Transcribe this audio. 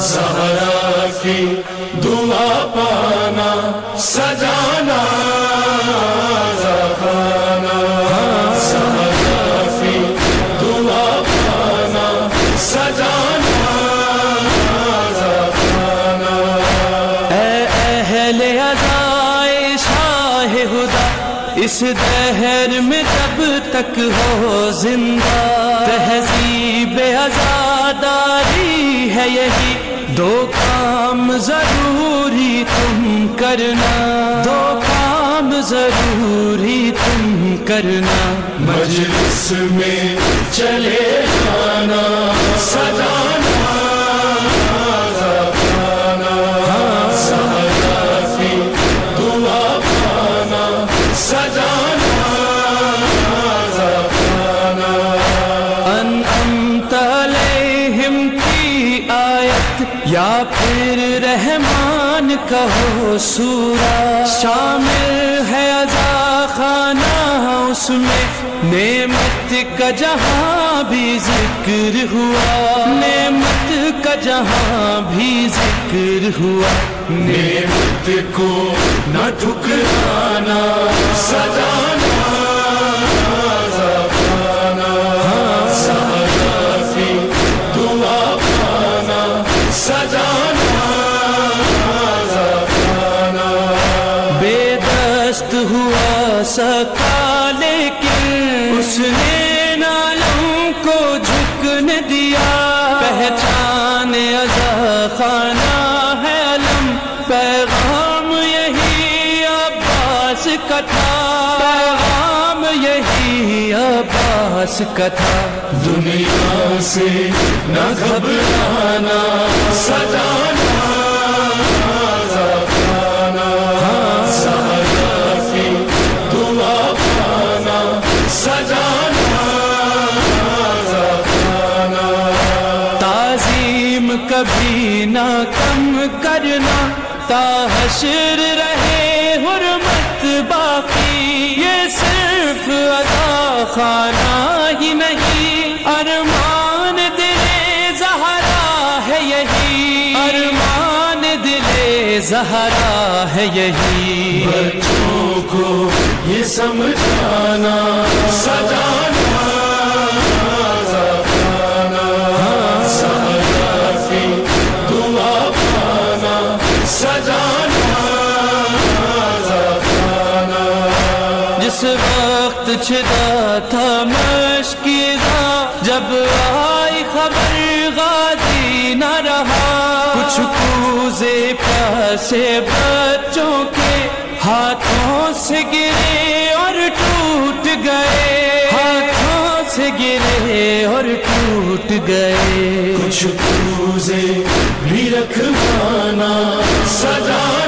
زہرا کی دعا پانا سجانا زخانہ، زہرا کی دعا پانا سجانا زخانہ۔ اے اہل ادائے شاہ خدا، اس دہر میں جب تک ہو زندہ، تہذیب عزاداری ہے یہی، دو کام ضروری تم کرنا، دو کام ضروری تم کرنا۔ مجلس میں چلے جانا سجانا زخانہ، زہرا کی دعا پانا سجانا زخانہ۔ انعمت علیہم کی آیت یا پھر رحمان کہو سورہ، شامل ہے عزا خانہ اس میں، نعمت کا جہاں بھی ذکر ہوا، نعمت کا جہاں بھی ذکر ہوا۔ نعمت کو نہ ٹھکرانا سجانا زخانہ، زہرا کی دعا پانا سجانا زخانہ۔ بے دست ہوا سکا لیکن اس نے عالم کو جھکنے دیا، پہچان عزا خانہ ہے علم، پیغام یہی عباس کا تھا، پیغام یہی عباس کا تھا۔ دنیا سے نہ گھبرانا سجانا زخانہ، زہرا کی دعا پانا سجانا زخانہ۔ تعظیم کبھی نہ کم کرنا، تا حشر رہے حرمت باقی، یہ صرف عزا خانہ ہی نہیں، ارمان دل زہرا ہے یہی، ارمان دل زہرا ہے یہی۔ بچوں کو یہ سمجھانا سجانا زخانہ، زہرا کی دعا پانا سجانا زخانہ۔ جس وقت چھدا تھا مشکیزہ، جب آئی خبر غازی نہ رہا، کچھ کوزے پیاسے بچوں کے ہاتھوں سے گرے اور ٹوٹ گئے، ہاتھوں سے گرے اور ٹوٹ گئے۔ کچھ کوزے بھی رکھوانا سجانا